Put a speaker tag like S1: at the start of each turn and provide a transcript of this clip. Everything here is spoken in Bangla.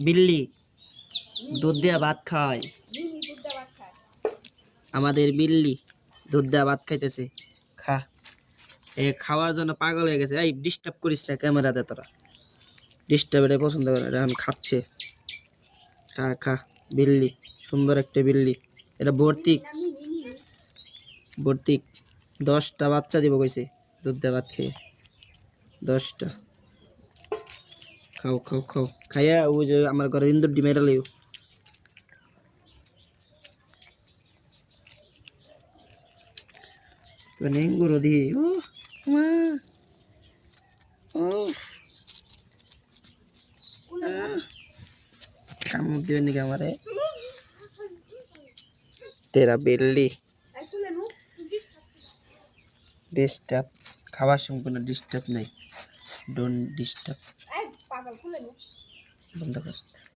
S1: বিল্লি দুধ দেওয়া ভাত খায়। আমাদের বিল্লি দুধ দেওয়া ভাত খাইতেছে। খা, এ খাওয়ার জন্য পাগল হয়ে গেছে। এই ডিস্টার্ব করিস না ক্যামেরাতে, তোরা ডিস্টার্ব এটা পছন্দ করে না। এখন খাচ্ছে। খা খা, বিল্লি সুন্দর একটা বিল্লি। এটা ভর্তিক, ভর্তিক 10টা বাচ্চা দিব কইছে দুধ দেওয়া ভাত খেয়ে। 10টা। খাও খাও খাও, খাইয়া ওই যে আমার ঘরে ইন্দুর ডিম এটা লইও। নেঙ্গুরো দি ও মা, ও কামড় দিবেন নাকি আমারে? তেরা বিল্লি ডিস্টার্ব। খাবার সময় কোনো ডিস্টার্ব নাই। Don't disturb. বন্ধ কর।